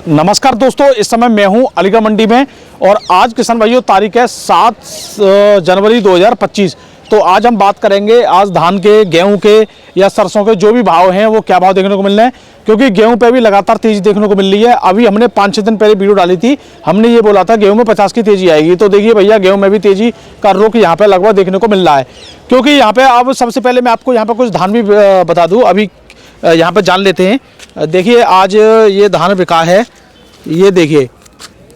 नमस्कार दोस्तों, इस समय मैं हूं अलीगढ़ मंडी में और आज किसान भाइयों तारीख है 7 जनवरी 2025। तो आज हम बात करेंगे आज धान के, गेहूं के या सरसों के जो भी भाव हैं वो क्या भाव देखने को मिल रहे हैं, क्योंकि गेहूं पे भी लगातार तेजी देखने को मिल रही है। अभी हमने 5-6 दिन पहले वीडियो डाली थी, हमने ये बोला था गेहूं में 50 की तेजी आएगी। तो देखिए भैया, गेहूं में भी तेजी का रुख यहाँ पे लगभग देखने को मिल रहा है, क्योंकि यहाँ पे अब सबसे पहले मैं आपको यहाँ पे कुछ धान भी बता दूँ। अभी यहाँ पे जान लेते हैं। देखिए आज ये धान बिका है, ये देखिए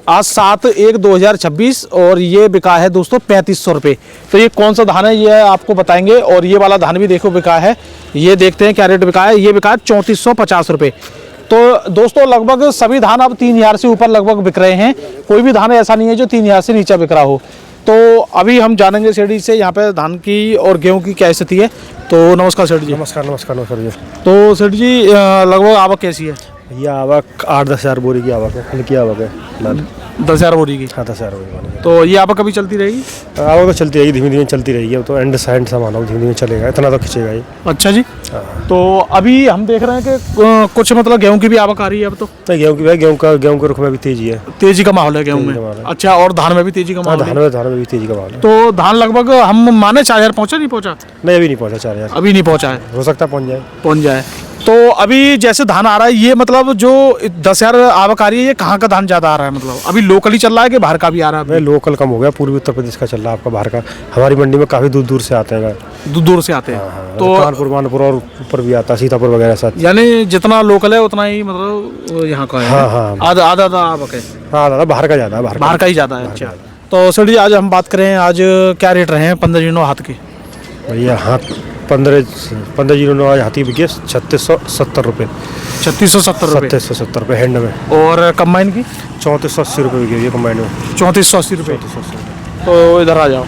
आज 7/1/2026 और ये बिका है दोस्तों 3500 रुपये। तो ये कौन सा धान है ये आपको बताएंगे। और ये वाला धान भी देखो बिका है, ये देखते हैं क्या रेट बिका है। ये बिका है 3450 रुपये। तो दोस्तों लगभग सभी धान अब 3000 से ऊपर लगभग बिक रहे हैं, कोई भी धान ऐसा नहीं है जो 3000 से नीचे बिक रहा हो। तो अभी हम जानेंगे सेठ जी से यहाँ पे धान की और गेहूं की क्या स्थिति है। तो नमस्कार सेठ जी। नमस्कार जी। तो सेठ जी लगभग आवक कैसी है? ये आवक 8-10 हज़ार बोरी की आवक है, हल्की आवक है। 10,000 बोरी की? हाँ 10,000 बोरी। तो ये आवक कभी चलती रहेगी? आवक तो चलती रहेगी, धीमे धीमे चलती रहेगी। अब तो एंड सामान हो, धीमे धीमे चलेगा, इतना तो खींचेगा ये। अच्छा जी। तो अभी हम देख रहे हैं कि कुछ मतलब गेहूं की भी आवक आ रही है अब। तो गेहूं की भाई, गेहूं के रुख में भी तेजी है, तेजी का माहौल है गेहूं में। अच्छा, और धान में भी तेजी का माहौल है? धान में भी तेजी का माहौल है। तो धान लगभग हम माने 4000 पहुंचा, नहीं पहुंचा? नहीं अभी नहीं पहुंचा 4000, अभी नहीं पहुंचा है, हो सकता है पहुंच जाए। तो अभी जैसे धान आ रहा है ये मतलब जो 10,000 आवक आ रही है, ये कहाँ का धान ज्यादा आ रहा है? मतलब अभी लोकल ही चल रहा है कि बाहर का भी आ रहा है? लोकल कम हो गया, पूर्वी उत्तर प्रदेश का चल रहा है आपका, बाहर का। हमारी मंडी में काफी दूर दूर से आते हैं, दूर से आते हैं। तो कानपुर मानपुर और ऊपर भी आता है, सीतापुर वगैरह साथ। यानी जितना लोकल है उतना ही मतलब यहाँ का है। हाँ आधा आवक है। हाँ दादा, बाहर का ज्यादा है, बाहर का ही ज्यादा है। अच्छा, तो सर जी आज हम बात करें, आज क्या रेट रहे हैं 15 दिनों हाथ के? भैया हाथ 15 जीरो आज हाथी बिके 3670 रुपये। 3670 रुपये? 3670 रुपये हैंड में। और कंबाइन की? 3480 रुपये बिकी है कंबाइन में। 3480 रुपये। तो इधर आ जाओ।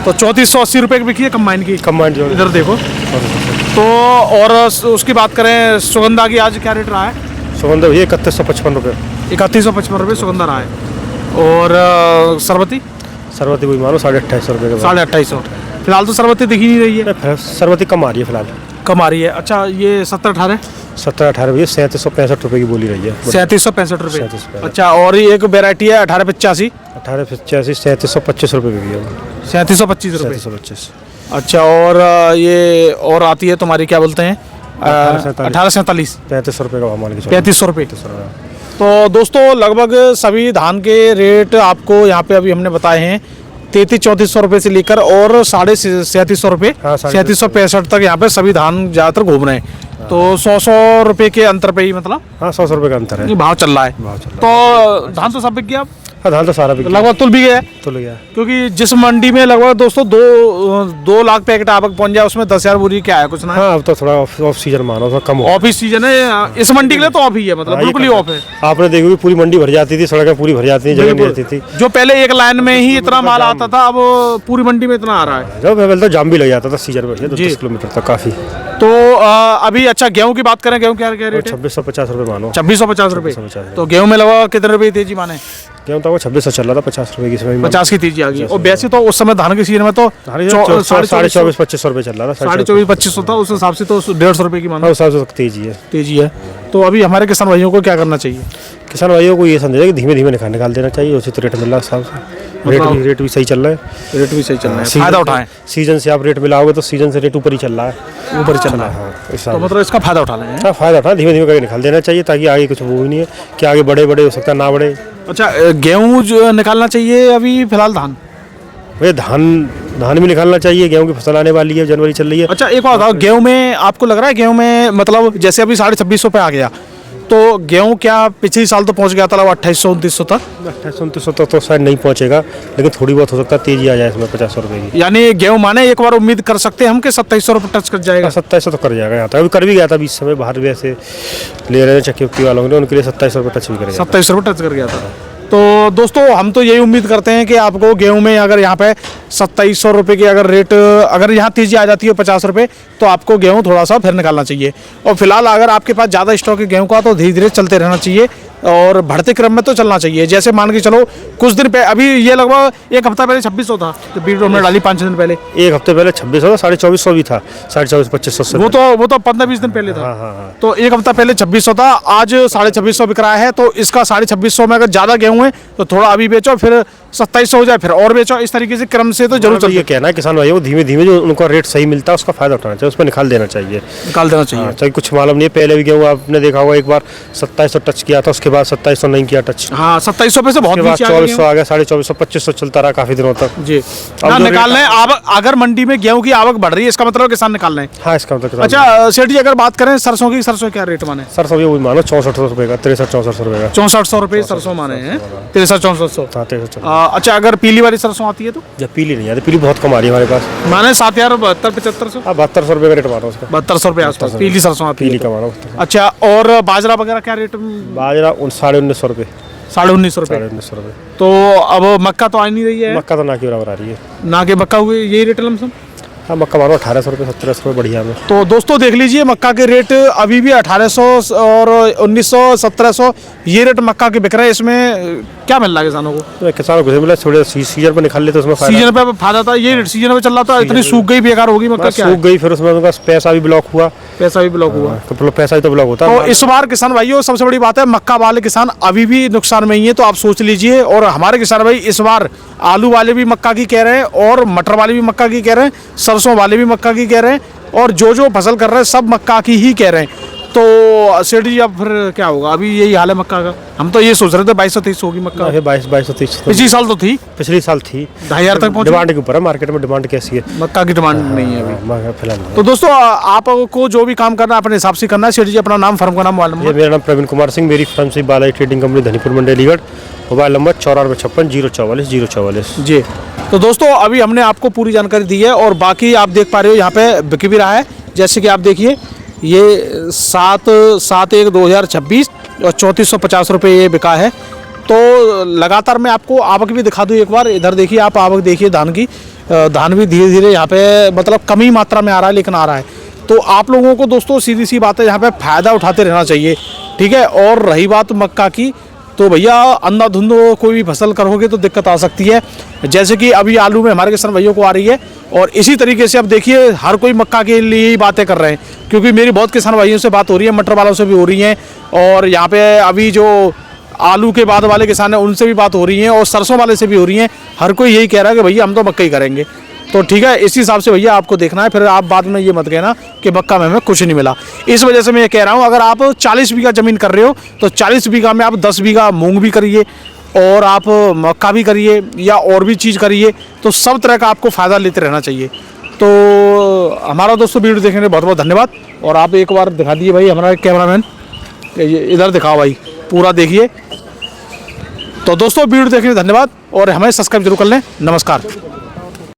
तो 3480 रुपये की बिकी है कंबाइन की? कंबाइन जो इधर देखो। तो और उसकी बात करें सुगंधा की, आज क्या रेट रहा है? सुगंधा भैया 3155 रुपये। 3155 रुपये सुगंधा रहा है। और सरबती वही मानो 2850 रुपये का। 2850। फिलहाल तो सरबती दिख ही नहीं रही है। सरबती कम आ रही है फिलहाल, कम आ रही है। अच्छा, ये 17-18 भैया 3765 रुपये की बोली रही है। 3765 रुपये। अच्छा, और ये एक वेरायटी है 1885। 3725 रुपये की है। 3725 रुपये। 3725। अच्छा, और ये और आती है तुम्हारी क्या बोलते हैं 1847। 3500 रुपये का मान के 3500 रुपये। तो दोस्तों लगभग सभी धान के रेट आपको यहाँ पे अभी हमने बताए हैं 3300-3400 रुपये से लेकर और 3750 रुपये, 3765 तक यहाँ पे सभी धान ज्यादातर घूम रहे हैं। तो 100 रुपये के अंतर पे ही मतलब 100 रुपये का अंतर है, भाव चल रहा है। तो धान तो सब बिक गया, धान तो सारा बिक लगभग तुल भी गया, क्योंकि जिस मंडी में लगभग दोस्तों 2 लाख पैकेट आवक पहुंच जाए उसमें 10,000 बोरी क्या है, कुछ ना। हाँ, अब तो थोड़ा ऑफ सीजन मानो, थोड़ा कम ऑफ सीजन है इस मंडी के लिए, तो ऑफ ही है, मतलब बिल्कुल ही ऑफ है। आपने देखी पूरी मंडी भर जाती थी, सड़कें पूरी भर जाती थी, जगह नहीं रहती थी। जो पहले एक लाइन में ही इतना माल आता था, अब पूरी मंडी में इतना आ रहा है। जब पहले तो जाम भी लग जाता था सीजन में 10 किलोमीटर तक काफी। तो अभी अच्छा गेहूं की बात करें, गेहूं क्या रेट है? 2650 रुपये मानो। 2650 रुपये। तो गेहूं में लगा कितने रुपये तेजी माने? गेहूं तो 2600 चल रहा था, 50 रुपये की समय 50 की तेजी आ गई। और वैसे तो उस समय धान के सीजन में तो 2400-2500 रुपये चल रहा था, 2400-2500 था, उस हिसाब से तो 150 रुपये की मानो तेजी है। तो अभी हमारे किसान भाइयों को क्या करना चाहिए? किसान भाइयों को ये समझे कि धीमे धीमे निकाल देना चाहिए, उचित रेट मिल रहा है, रेट भी सही चल रहा है। रेट भी सही चल रहा है, फायदा उठाएं। सीजन से आप रेट मिलाओगे तो सीजन से रेट ऊपर ही चल रहा है, ऊपर चल रहा है। तो मतलब इसका फायदा उठा लें। हाँ, फायदा उठा, धीमे धीमे करके निकाल देना चाहिए, ताकि आगे कुछ वो भी नहीं है कि आगे बड़े हो सकता है ना बढ़े। अच्छा, गेहूँ जो निकालना चाहिए अभी फिलहाल धान? भैया धान भी निकालना चाहिए, गेहूं की फसल आने वाली है, जनवरी चल रही है। अच्छा, एक बात बताओ, गेहूं में आपको लग रहा है गेहूं में मतलब जैसे अभी 2650 पे आ गया, तो गेहूं क्या पिछले साल तो पहुंच गया था 2800-2900 तक? 2800-2900 तक तो शायद नहीं पहुंचेगा, लेकिन थोड़ी बहुत हो सकता है तेजी आ जाए इसमें 50 रुपये की। यानी गेहूं माने एक बार उम्मीद कर सकते हैं हम कि 2700 रुपये टच कर जाएगा? 2700 तो कर जाएगा यहाँ तक, अभी कर भी गया था बीच समय, बाहर भी ऐसे ले रहे हैं चक्की उक्की वालों ने, उनके लिए 2700 रुपये टच भी करेगा। 2700 रुपये टच कर गया था। तो दोस्तों हम तो यही उम्मीद करते हैं कि आपको गेहूं में अगर यहाँ पे 2700 रुपये की अगर रेट, अगर यहाँ तेजी आ जाती है 50 रुपये, तो आपको गेहूं थोड़ा सा फिर निकालना चाहिए। और फिलहाल अगर आपके पास ज़्यादा स्टॉक है गेहूं का, तो धीरे धीरे चलते रहना चाहिए, और बढ़ते क्रम में तो चलना चाहिए। जैसे मान के चलो कुछ दिन पहले, अभी ये लगभग एक हफ्ता पहले 2600 था, तो बीट हमने डाली 5-6 दिन पहले। एक हफ्ते पहले 2600 था, 2450 भी था, 2450-2500 से वो तो 15-20 दिन पहले था। हाँ हाँ हाँ। तो एक हफ्ता पहले 2600 था, आज 2650 बिक रहा है। तो इसका 2650 में अगर ज़्यादा गेहूँ है तो थोड़ा अभी बेचो, फिर 2700 हो जाए फिर और बेचो। इस तरीके से क्रम से तो जरूर ये चाहिए, कहना है किसान भाइयों को धीमे धीमे जो उनका रेट सही मिलता है उसका फायदा उठाना चाहिए, उस पर निकाल देना चाहिए। निकाल देना चाहिए। चाहे कुछ मालूम नहीं है, पहले भी गेहूँ आपने देखा होगा एक बार 2700 टच किया था, उसके बाद 2700 नहीं किया टच, हाँ 2700 पे से बहुत उसके बाद नीचे आ गए 2400 आ गया, 2450-2500 चलता रहा काफी दिनों तक जी। ना जो निकाल रेट- रहे हैं आवक, अगर मंडी में गेहूं की आवक बढ़ रही है इसका मतलब किसान निकाल रहे हैं। हाँ इसका मतलब अच्छा सेठ जी, अगर बात करें सरसों की, सरसों क्या रेट माने? सर सब ये वही मानो 6400 रुपये का, 6300-6400 रुपये का। 6400 रुपये सरसों माने हैं, 6300-6400। हाँ 6300। अच्छा अगर पीली वाली सरसों आती है तो जब पीली नहीं आती, पीली बहुत कम आ रही है हमारे पास। माने 7072-7500, हाँ 7200 रुपये का रेट मानो उसका, 7200 रुपये आसपास पीली सरसों आती पीली है का तो। मानो। अच्छा और बाजरा वगैरह क्या रेट? बाजरा 1900 रुपये, 1950 रुपये। 1900 रुपये। तो अब मक्का तो आ नहीं रही है, मक्का तो ना की बराबर आ रही है। ना के मक्का हुए यही रेट लमसम। हाँ मक्का मानो 1800 रुपये, 1700 रुपये बढ़िया में। तो दोस्तों देख लीजिए मक्का के रेट अभी भी 1800 और 1900, 1700 ये रेट मक्का के बिक रहे हैं। इसमें क्या मिल रहा है किसानों को? तो किसानों को मिला थोड़े सीजन पर निकाल लेते, उसमें फायदा। सीजन पे फायदा था, ये रेट सीजन पे चल रहा था, इतनी सूख गई बेकार होगी मक्का, क्या सूख गई, फिर उसमें उनका पैसा भी ब्लॉक हुआ, पैसा भी ब्लॉक हुआ। तो पैसा भी तो ब्लॉक होता तो है। इस बार किसान भाइयों सबसे बड़ी बात है, मक्का वाले किसान अभी भी नुकसान में ही है, तो आप सोच लीजिए। और हमारे किसान भाई इस बार आलू वाले भी मक्का की कह रहे हैं, और मटर वाले भी मक्का की कह रहे हैं, सरसों वाले भी मक्का की कह रहे हैं, और जो फसल कर रहे हैं सब मक्का की ही कह रहे हैं। तो सेठ जी अब फिर क्या होगा? अभी यही हाल है मक्का का। हम तो ये सोच रहे थे 2200-2300 होगी मक्का, 2200-2300 पिछले साल तो थी, पिछले साल थी, 2500 तक पहुंची। डिमांड के ऊपर है, मार्केट में डिमांड कैसी है, मक्का की डिमांड नहीं है अभी फिलहाल। तो दोस्तों आपको जो भी काम करना है अपने हिसाब से करना है। सेठ जी अपना नाम, फर्म का नाम, मोबाइल ये नंबर। मेरा नाम प्रवीण कुमार सिंह, मेरी फर्म से बालाजी ट्रेडिंग कंपनी धनीपुर मंडी अलीगढ़, मोबाइल नंबर 9456-044-044। जी तो दोस्तों अभी हमने आपको पूरी जानकारी दी है, और बाकी आप देख पा रहे हो यहाँ पे बिक भी रहा है। जैसे कि आप देखिए ये 7/1/2026 और 3450 रुपये ये बिका है। तो लगातार मैं आपको आवक भी दिखा दूँ एक बार। इधर देखिए आप, आवक देखिए धान की, धान भी धीरे धीरे यहाँ पे मतलब कम ही मात्रा में आ रहा है, लेकिन आ रहा है। तो आप लोगों को दोस्तों सीधी सी बात है, यहाँ पे फ़ायदा उठाते रहना चाहिए, ठीक है। और रही बात मक्का की, तो भैया अंधाधुंध कोई भी फसल करोगे तो दिक्कत आ सकती है। जैसे कि अभी आलू में हमारे किसान भाइयों को आ रही है, और इसी तरीके से अब देखिए हर कोई मक्का के लिए ही बातें कर रहे हैं, क्योंकि मेरी बहुत किसान भाइयों से बात हो रही है, मटर वालों से भी हो रही है, और यहाँ पे अभी जो आलू के बाद वाले किसान हैं उनसे भी बात हो रही है, और सरसों वाले से भी हो रही है। हर कोई यही कह रहा है कि भैया हम तो मक्का ही करेंगे। तो ठीक है, इसी हिसाब से भैया आपको देखना है, फिर आप बाद में ये मत कहना कि मक्का में हमें कुछ नहीं मिला। इस वजह से मैं ये कह रहा हूँ, अगर आप 40 बीघा ज़मीन कर रहे हो तो 40 बीघा में आप 10 बीघा मूंग भी करिए, और आप मक्का भी करिए, या और भी चीज़ करिए, तो सब तरह का आपको फ़ायदा लेते रहना चाहिए। तो हमारा दोस्तों वीडियो देखने के लिए बहुत बहुत धन्यवाद। और आप एक बार दिखा दीजिए भाई, हमारा कैमरामैन इधर दिखाओ भाई, पूरा देखिए। तो दोस्तों वीडियो देखने के लिए धन्यवाद, और हमें सब्सक्राइब जरूर कर लें। नमस्कार।